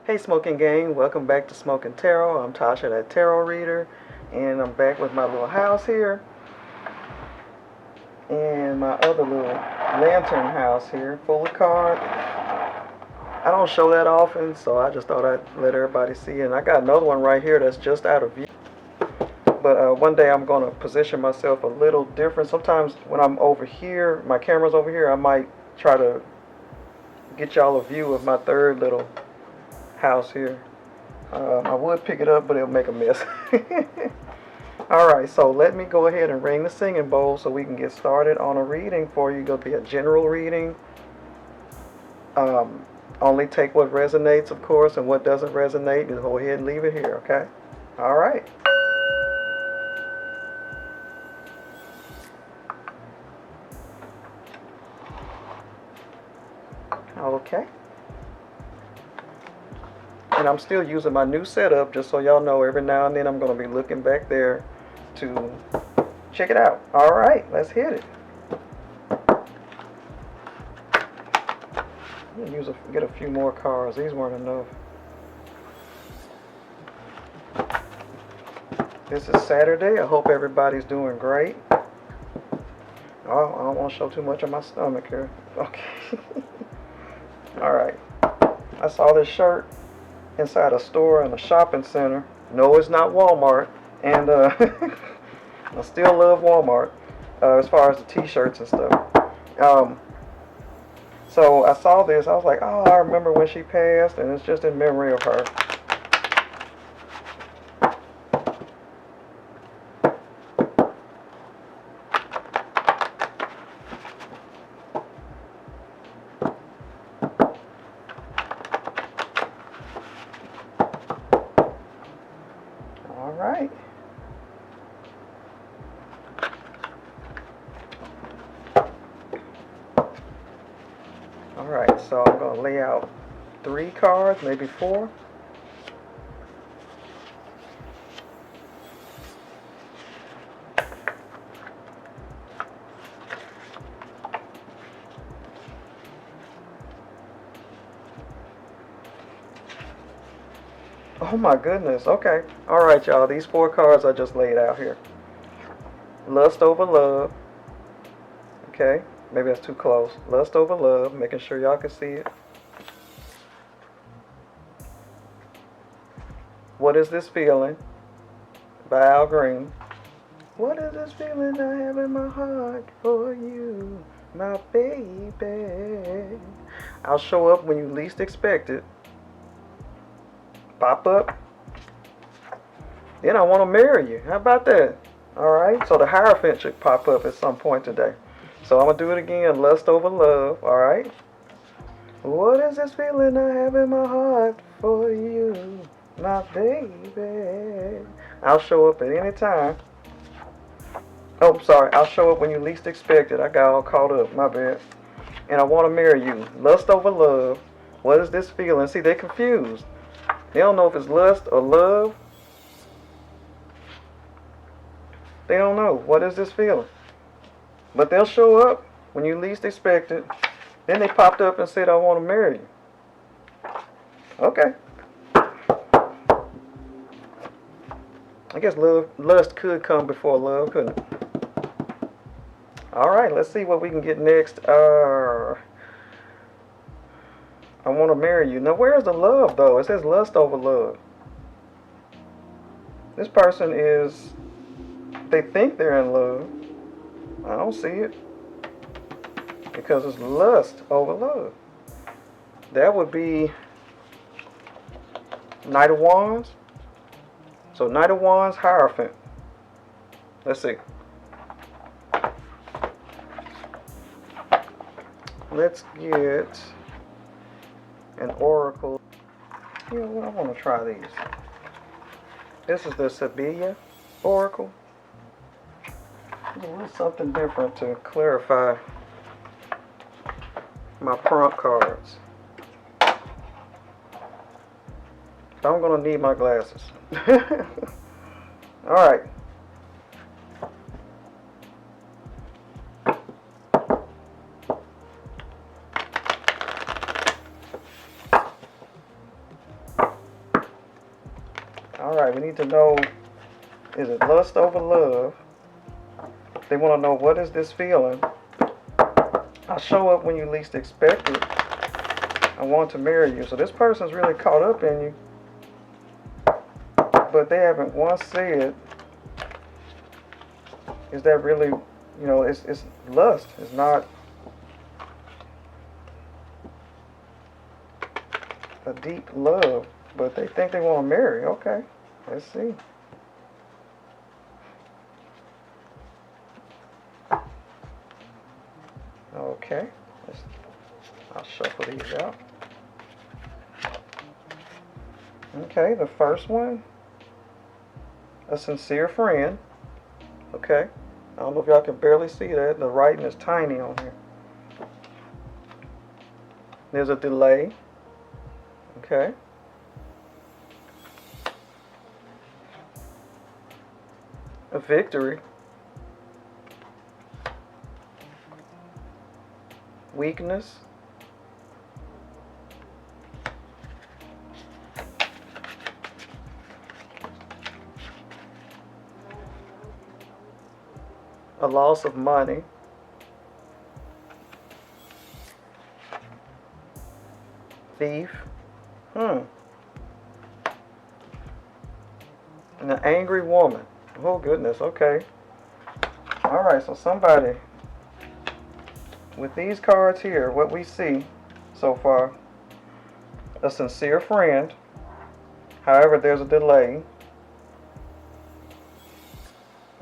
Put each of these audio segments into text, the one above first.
Hey Smokin Gang, welcome back to Smokin Tarot. I'm Tasha, that tarot reader, and I'm back with my little house here and my other little lantern house here full of cards. I don't show that often, so I just thought I'd let everybody see it. And I got another one right here that's just out of view. But one day I'm going to position myself a little different. Sometimes when I'm over here, my camera's over here, I might try to get y'all a view of my third little house here. I would pick it up, but it'll make a mess. Alright, so let me go ahead and ring the singing bowl so we can get started on a reading for you. It's going to be a general reading. Only take what resonates, of course, and what doesn't resonate, just go ahead and leave it here, okay? Alright. Okay. And I'm still using my new setup, just so y'all know, every now and then I'm going to be looking back there to check it out. Alright, let's hit it. I'm going to get a few more cards. These weren't enough. This is Saturday. I hope everybody's doing great. Oh, I don't want to show too much of my stomach here. Okay. Alright. I saw this shirt inside a store in a shopping center. No, it's not Walmart. And I still love Walmart as far as the t-shirts and stuff. So I saw this. I was like, oh, I remember when she passed, and it's just in memory of her. All right. Alright, so I'm going to lay out 3 cards, maybe 4. Oh my goodness, okay. Alright y'all, these 4 cards I just laid out here. Lust over love. Okay, maybe that's too close. Lust over love, making sure y'all can see it. What is this feeling? By Al Green. What is this feeling I have in my heart for you, my baby? I'll show up when you least expect it. Pop up. Then I want to marry you. How about that? Alright, so the Hierophant should pop up at some point today. So I'm going to do it again. Lust over love. Alright. What is this feeling I have in my heart for you, my baby? I'll show up at any time. Oh, sorry. I'll show up when you least expect it. I got all caught up. My bad. And I want to marry you. Lust over love. What is this feeling? See, they're confused. They don't know if it's lust or love. They don't know. What is this feeling? But they'll show up when you least expect it. Then they popped up and said, I want to marry you. Okay. I guess lust could come before love, couldn't it? Alright, let's see what we can get next. I want to marry you. Now, where's the love, though? It says lust over love. This person is... They think they're in love. I don't see it. Because it's lust over love. That would be Knight of Wands. So Knight of Wands, Hierophant. Let's see. Let's get an oracle. You know what? I want to try these. This is the Sevilla oracle. Something different to clarify my prompt cards. I'm going to need my glasses. Alright. Alright, we need to know, is it lust over love? They want to know, what is this feeling? I show up when you least expect it. I want to marry you. So this person's really caught up in you. But they haven't once said, is that really, you know, it's lust. It's not a deep love. But they think they want to marry. Okay, let's see. Okay, I'll shuffle these out. Okay, the first one, a sincere friend. Okay, I don't know if y'all can barely see that. The writing is tiny on here. There's a delay. Okay. A victory. Weakness. A loss of money. Thief. And an angry woman. Oh goodness, okay. Alright, so somebody with these cards here, what we see so far, a sincere friend. However, there's a delay.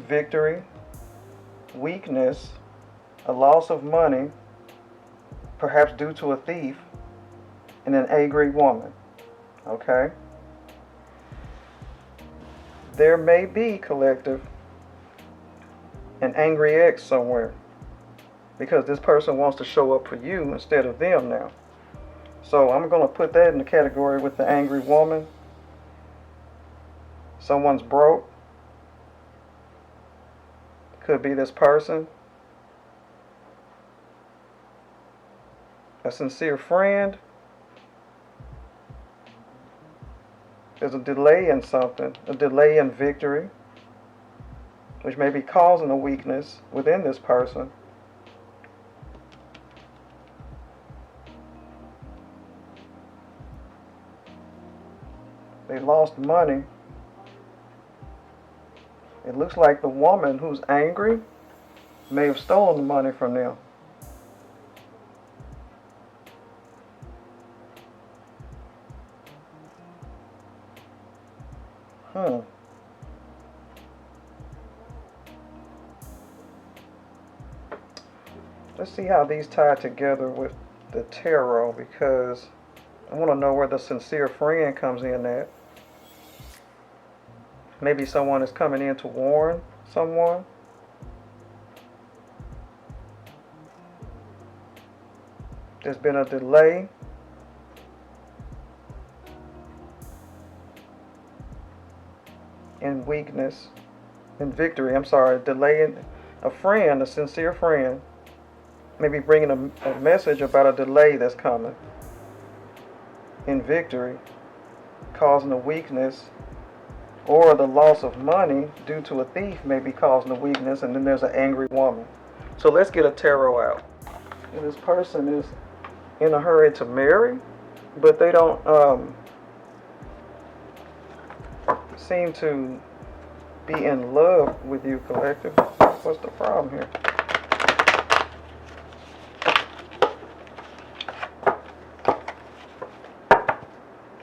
Victory. Weakness. A loss of money, perhaps due to a thief, and an angry woman. Okay? There may be, collective, an angry ex somewhere, because this person wants to show up for you instead of them now. So I'm going to put that in the category with the angry woman. Someone's broke. Could be this person. A sincere friend. There's a delay in something, a delay in victory, which may be causing a weakness within this person. They lost money. It looks like the woman who's angry may have stolen the money from them. Let's see how these tie together with the tarot, because I want to know where the sincere friend comes in at. Maybe someone is coming in to warn someone. There's been a delay. In weakness. In victory, I'm sorry. Delay in a friend, a sincere friend. Maybe bringing a message about a delay that's coming. In victory. Causing a weakness. Or the loss of money due to a thief may be causing a weakness, and then there's an angry woman. So let's get a tarot out. And this person is in a hurry to marry, but they don't seem to be in love with you, collective. What's the problem here?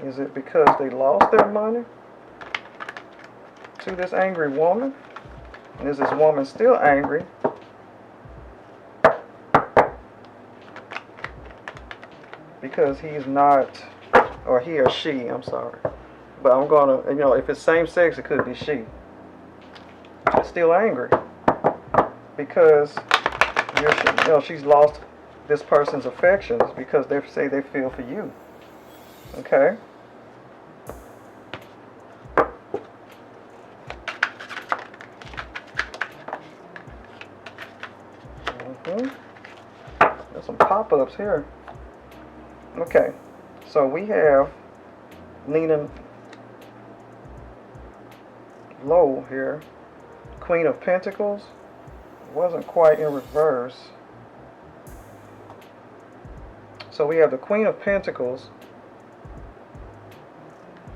Is it because they lost their money to this angry woman? And is this woman still angry? Because he's not, or he or she, I'm sorry. But I'm gonna, you know, if it's same sex, it could be she. She's still angry. Because, you know, she's lost this person's affections because they say they feel for you. Okay? There's some pop-ups here. Okay, so we have leaning low here. Queen of Pentacles. Wasn't quite in reverse. So we have the Queen of Pentacles.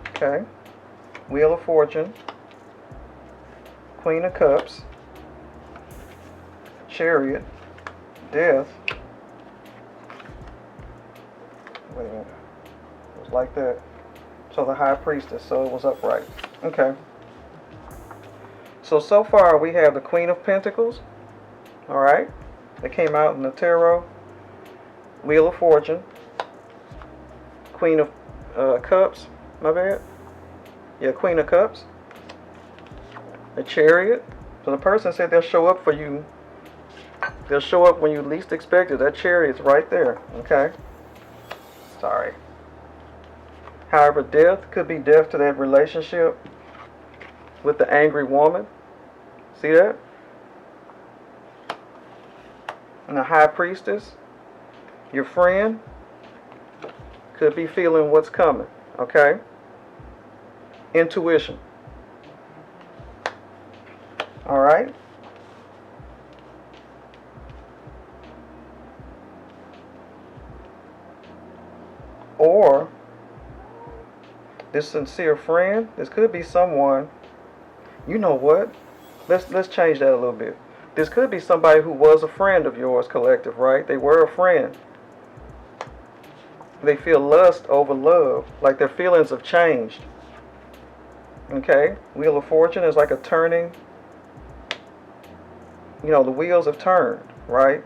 Okay. Wheel of Fortune. Queen of Cups. Chariot. Death. Wait a minute. It was like that. So the High Priestess. So it was upright. Okay. So far we have the Queen of Pentacles. Alright. That came out in the tarot. Wheel of Fortune. Queen of Cups. My bad. Yeah, Queen of Cups. The Chariot. So the person said they'll show up for you. They'll show up when you least expect it. That Chariot's right there. Okay. Sorry. However, death could be death to that relationship with the angry woman. See that? And the High Priestess. Your friend could be feeling what's coming. Okay. Intuition. Alright. Or this sincere friend, this could be someone, you know what? Let's change that a little bit. This could be somebody who was a friend of yours, collective, right? They were a friend. They feel lust over love, like their feelings have changed. Okay? Wheel of Fortune is like a turning. You know, the wheels have turned, right?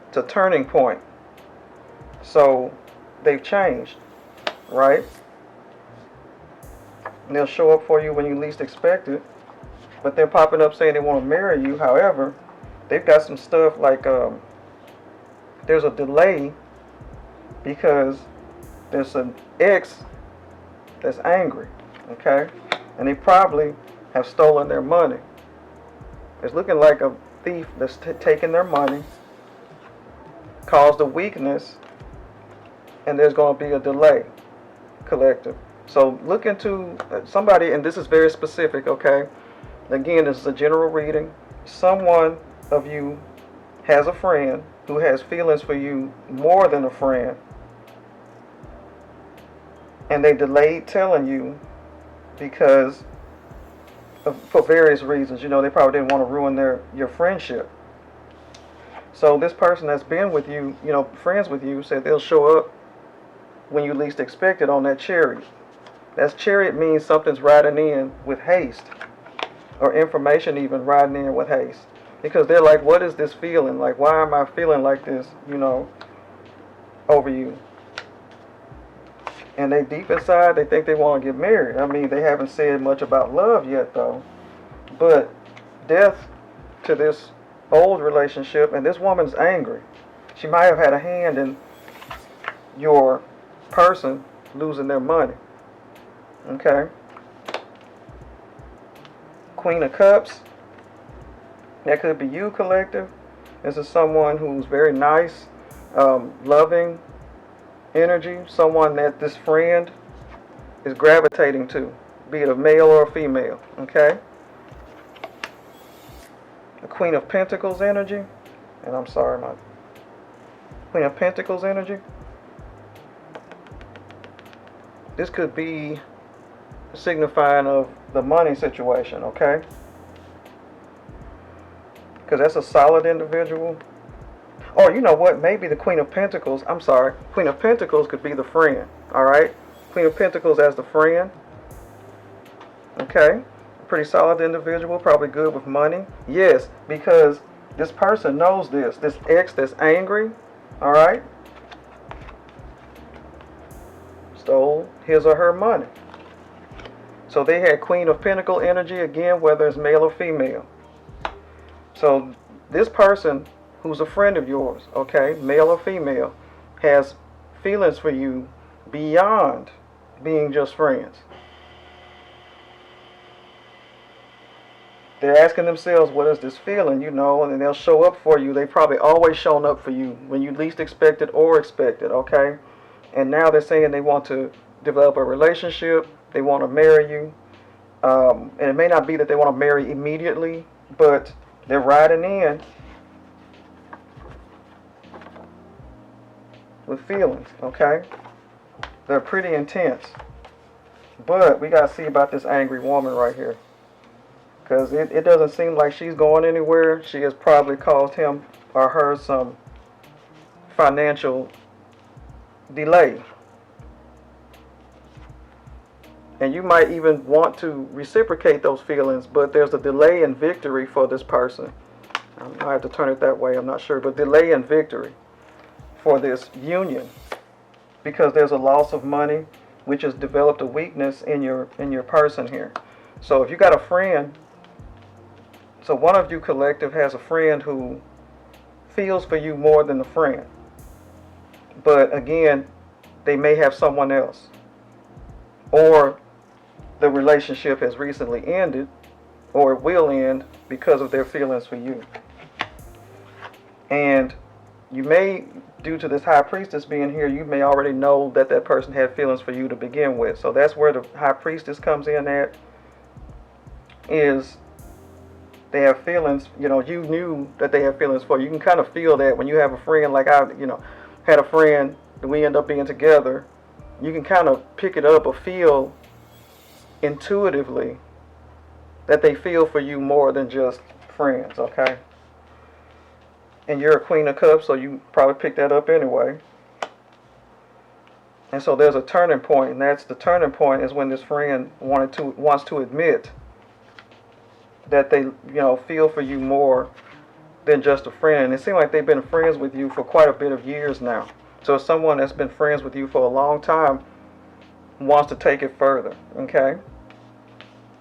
It's a turning point. So they've changed, right? And they'll show up for you when you least expect it. But they're popping up saying they want to marry you. However, they've got some stuff like there's a delay because there's an ex that's angry, okay? And they probably have stolen their money. It's looking like a thief that's taking their money, caused a weakness, and there's going to be a delay, collective. So look into somebody, and this is very specific, okay? Again, this is a general reading. Someone of you has a friend who has feelings for you more than a friend, and they delayed telling you because for various reasons. You know, they probably didn't want to ruin your friendship. So this person that's been with you, you know, friends with you, said they'll show up when you least expect it on that Chariot. That Chariot means something's riding in with haste, or information even riding in with haste. Because they're like, what is this feeling? Like, why am I feeling like this, you know, over you? And they deep inside, they think they want to get married. I mean, they haven't said much about love yet, though. But death to this old relationship, and this woman's angry. She might have had a hand in your person losing their money. Okay? Queen of Cups. That could be you, collective. This is someone who's very nice, loving energy. Someone that this friend is gravitating to, be it a male or a female. Okay? The Queen of Pentacles energy. And I'm sorry, my Queen of Pentacles energy. This could be signifying of the money situation, okay? Because that's a solid individual. Or you know what? Maybe the Queen of Pentacles, I'm sorry, Queen of Pentacles could be the friend, alright? Queen of Pentacles as the friend. Okay? Pretty solid individual, probably good with money. Yes, because this person knows this. This ex that's angry, alright? Stole his or her money. So they had Queen of Pentacle energy again, whether it's male or female. So this person who's a friend of yours, okay, male or female, has feelings for you beyond being just friends. They're asking themselves, what is this feeling, you know, and then they'll show up for you. They probably always shown up for you when you least expect it or expect it, okay? And now they're saying they want to develop a relationship. They want to marry you. And it may not be that they want to marry immediately, but they're riding in with feelings, okay? They're pretty intense. But we got to see about this angry woman right here. Because it doesn't seem like she's going anywhere. She has probably caused him or her some financial delay. And you might even want to reciprocate those feelings, but there's a delay in victory for this person. I have to turn it that way, I'm not sure. But delay in victory for this union. Because there's a loss of money, which has developed a weakness in your person here. So if you got a friend, so one of you collective has a friend who feels for you more than the friend. But again, they may have someone else. Or the relationship has recently ended, or it will end because of their feelings for you. And you may, due to this high priestess being here, you may already know that that person had feelings for you to begin with. So that's where the high priestess comes in at, is they have feelings. You know, you knew that they have feelings for you. You can kind of feel that when you have a friend, like I, had a friend that we end up being together. You can kind of pick it up or feel intuitively that they feel for you more than just friends, okay? And you're a Queen of Cups, so you probably picked that up anyway. And so there's a turning point, and that's the turning point is when this friend wants to admit that they, feel for you more than just a friend. And it seems like they've been friends with you for quite a bit of years now. So someone that's been friends with you for a long time wants to take it further, okay?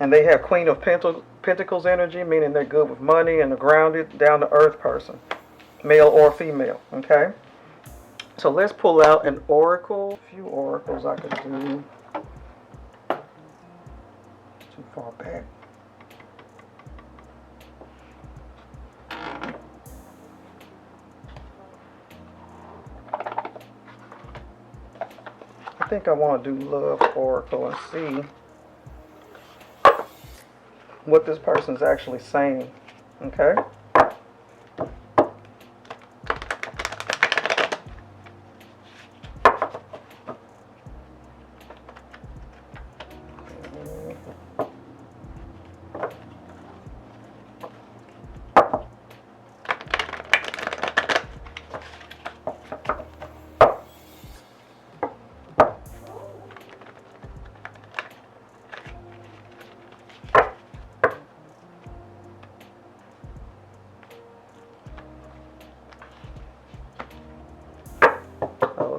And they have Queen of Pentacles energy, meaning they're good with money and a grounded, down-to-earth person, male or female, okay? So let's pull out an oracle. A few oracles I could do. Too far back. I think I want to do love oracle and see what this person's actually saying, okay?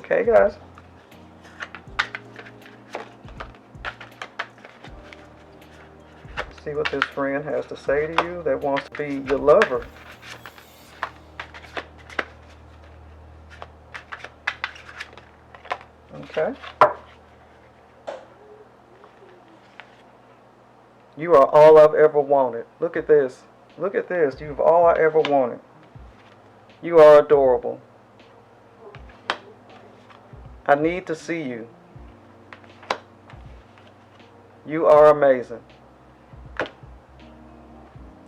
Okay, guys. See what this friend has to say to you that wants to be your lover. Okay. You are all I've ever wanted. Look at this. Look at this. You've all I ever wanted. You are adorable. I need to see you. You are amazing.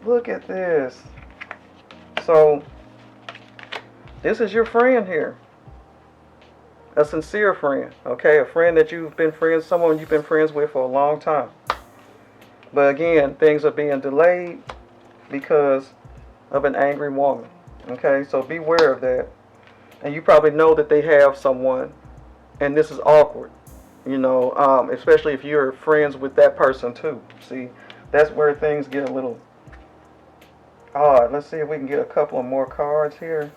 Look at this. So, this is your friend here. A sincere friend, okay? A friend that you've been friends, someone you've been friends with for a long time. But again, things are being delayed because of an angry woman, okay? So beware of that. And you probably know that they have someone, and this is awkward, especially if you're friends with that person too. See, that's where things get a little odd. Let's see if we can get a couple of more cards here.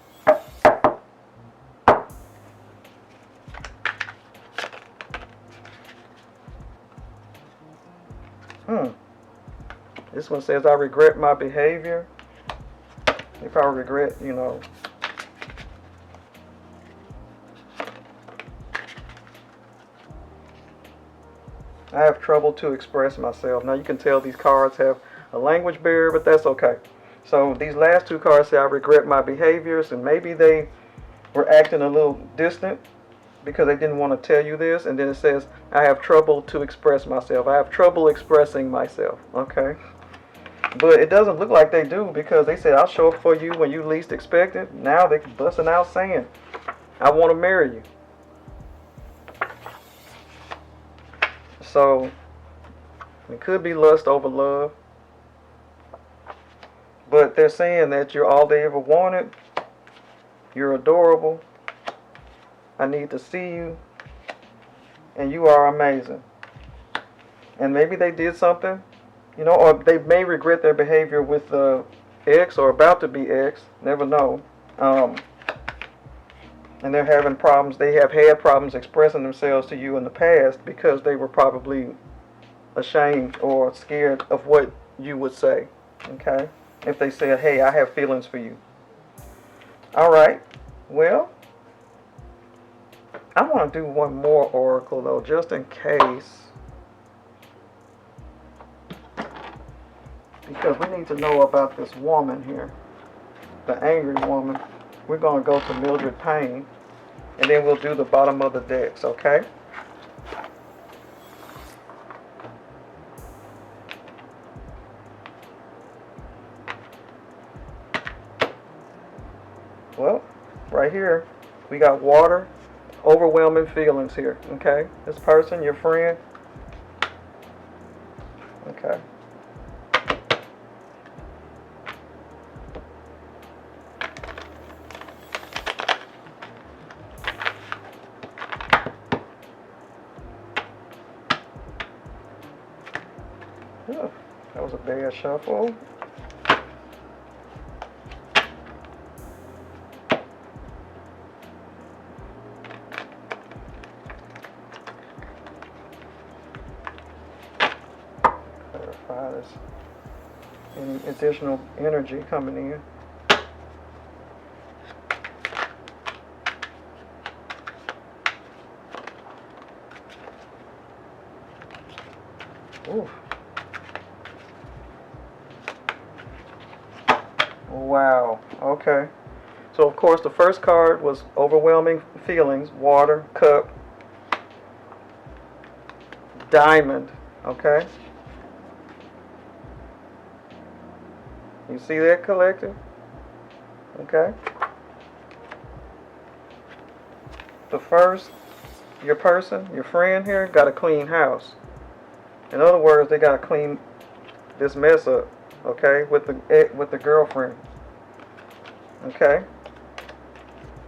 This one says, I regret my behavior. They probably regret, I have trouble to express myself. Now you can tell these cards have a language barrier, but that's okay. So these last two cards say I regret my behaviors, and maybe they were acting a little distant because they didn't want to tell you this. And then it says, I have trouble to express myself. I have trouble expressing myself. Okay. But it doesn't look like they do, because they said, I'll show up for you when you least expect it. Now they're busting out saying, I want to marry you. So it could be lust over love. But they're saying that you're all they ever wanted. You're adorable. I need to see you. And you are amazing. And maybe they did something, you know, or they may regret their behavior with the ex or about to be ex. Never know. And they're having problems. They have had problems expressing themselves to you in the past because they were probably ashamed or scared of what you would say. Okay? If they said, hey, I have feelings for you. All right. Well, I want to do one more oracle, though, just in case. Because we need to know about this woman here. The angry woman. We're going to go to Mildred Payne. And then we'll do the bottom of the decks, okay? Well, right here, we got water, overwhelming feelings here, okay? This person, your friend, okay. Oh, that was a bad shuffle. Clarify this. Any additional energy coming in. Oof. Wow. Okay. So, of course, the first card was overwhelming feelings, water, cup, diamond. Okay. You see that, collective? Okay. The first, your person, your friend here, got a clean house. In other words, they got to clean this mess up. Okay, with the girlfriend. Okay.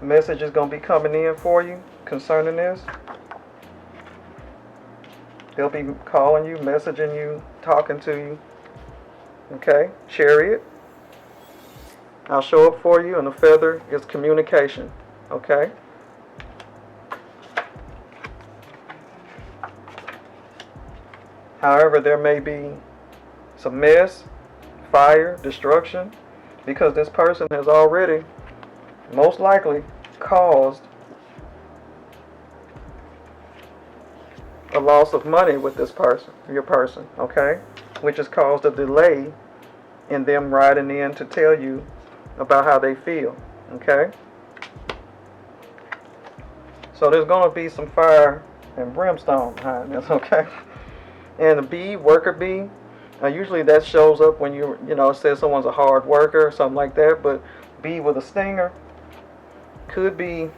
Message is going to be coming in for you concerning this. They'll be calling you, messaging you, talking to you. Okay. Chariot. I'll show up for you, and the feather is communication. Okay. However, there may be some mess, fire, destruction, because this person has already, most likely, caused a loss of money with this person, your person, okay? Which has caused a delay in them writing in to tell you about how they feel, okay? So there's going to be some fire and brimstone behind this, okay? And the bee, worker bee, usually that shows up when you know, it says someone's a hard worker or something like that, but bee with a stinger could be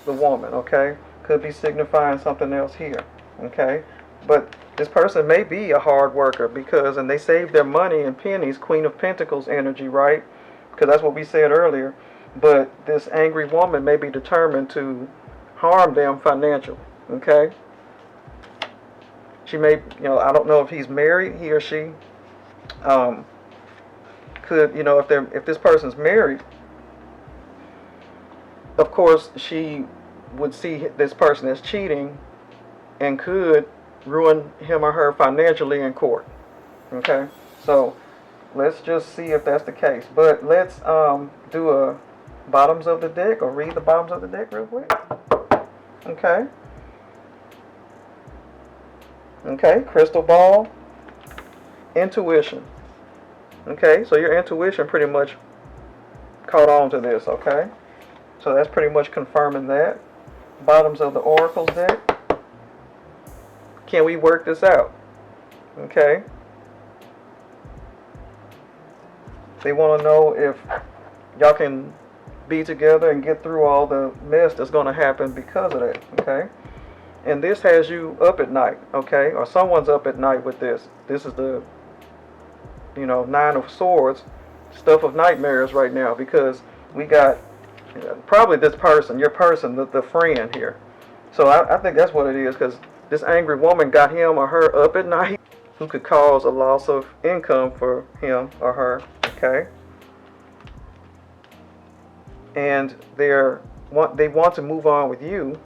the woman, okay? Could be signifying something else here, okay? But this person may be a hard worker because, and they save their money in pennies, Queen of Pentacles energy, right? Because that's what we said earlier. But this angry woman may be determined to harm them financially, okay? She may, you know, I don't know if he's married, he or she. Could, you know, if this person's married, of course she would see this person as cheating and could ruin him or her financially in court. Okay, so let's just see if that's the case. But let's do a bottoms of the deck, or read the bottoms of the deck real quick. Okay. Okay, crystal ball, intuition. Okay, so your intuition pretty much caught on to this, okay? So that's pretty much confirming that. bottoms of the Oracles deck. Can we work this out? Okay. They want to know if y'all can be together and get through all the mess that's going to happen because of that. Okay. And this has you up at night. Okay. Or someone's up at night with this. This is the, Nine of Swords. Stuff of nightmares right now, because we got probably this person, your person, the friend here. So I think that's what it is, because this angry woman got him or her up at night, who could cause a loss of income for him or her. Okay. And they want to move on with you,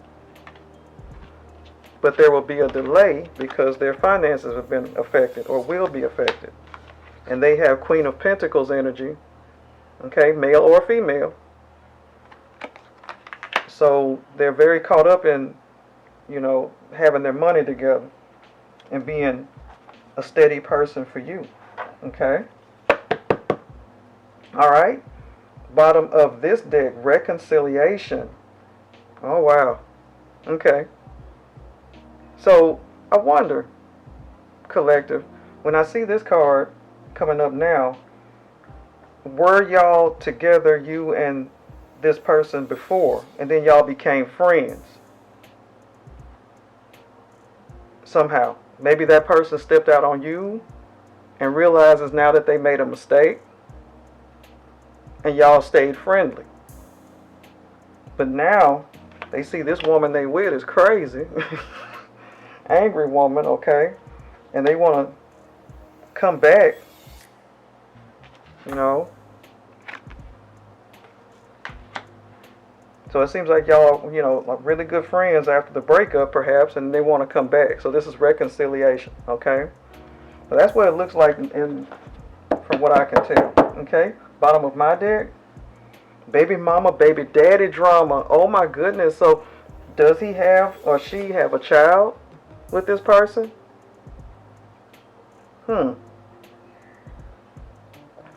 but there will be a delay because their finances have been affected or will be affected. And they have Queen of Pentacles energy, okay, male or female. So they're very caught up in, having their money together and being a steady person for you, okay? All right, bottom of this deck, reconciliation. Oh, wow, okay. So I wonder, collective, when I see this card coming up now, were y'all together, you and this person, before, and then y'all became friends somehow? Maybe that person stepped out on you and realizes now that they made a mistake, and y'all stayed friendly. But now they see this woman they with is crazy. Angry woman, okay? And they want to come back, So it seems like y'all, like really good friends after the breakup, perhaps, and they want to come back. So this is reconciliation, okay? So that's what it looks like from what I can tell, okay? Bottom of my deck, baby mama, baby daddy drama. Oh my goodness. So does he have or she have a child with this person?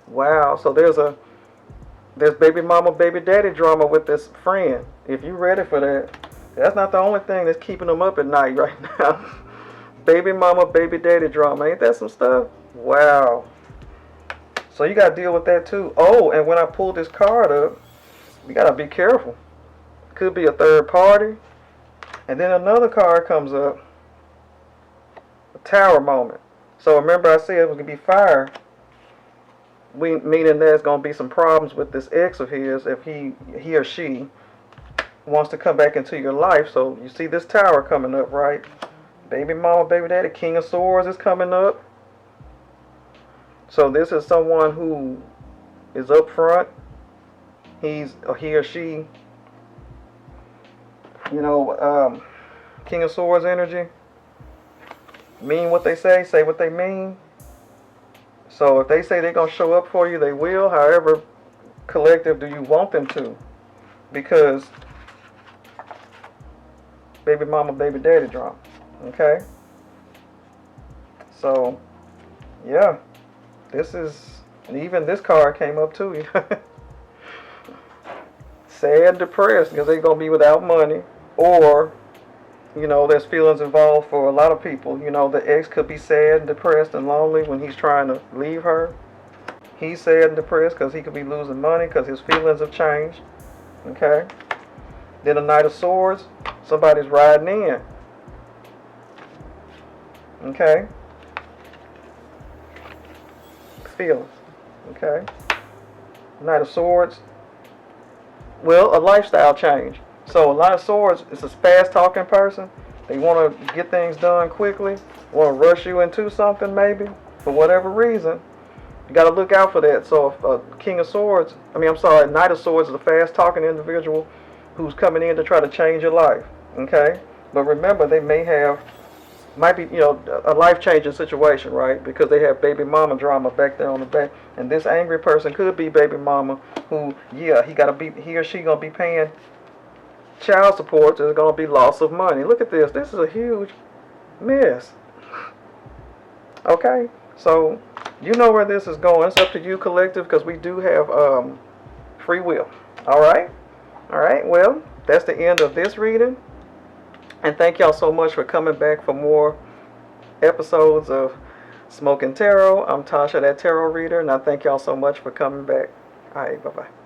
Wow. So there's baby mama, baby daddy drama with this friend. If you're ready for that, that's not the only thing that's keeping them up at night right now. Baby mama, baby daddy drama. Ain't that some stuff? Wow. So you got to deal with that too. Oh, and when I pull this card up, you got to be careful. Could be a third party. And then another card comes up. A tower moment. So remember I said it was going to be fire. Meaning there's going to be some problems with this ex of his if he or she wants to come back into your life. So you see this tower coming up, right? Baby mama, baby daddy, King of Swords is coming up. So this is someone who is up front. He or she, King of Swords energy. Mean what they say what they mean. So if they say they're going to show up for you, they will. However, collective, do you want them to? Because baby mama, baby daddy drama. Okay? So, yeah. And even this card came up too. Sad, depressed, because they're going to be without money. Or, there's feelings involved for a lot of people. The ex could be sad and depressed and lonely when he's trying to leave her. He's sad and depressed because he could be losing money because his feelings have changed. Okay? Then a Knight of Swords, somebody's riding in. Okay? Feelings. Okay? Knight of Swords, well, a lifestyle change. So a Knight of Swords is a fast-talking person. They want to get things done quickly. Want to rush you into something maybe for whatever reason. You got to look out for that. So if a Knight of Swords is a fast-talking individual who's coming in to try to change your life. Okay? But remember, they might be, a life-changing situation, right? Because they have baby mama drama back there on the back. And this angry person could be baby mama who, he or she going to be paying child support. There's going to be loss of money. Look at this. This is a huge mess. Okay? So, you know where this is going. It's up to you, collective, because we do have free will. All right? All right, well, that's the end of this reading. And thank y'all so much for coming back for more episodes of Smokin Tarot. I'm Tasha, that tarot reader, and I thank y'all so much for coming back. All right, bye-bye.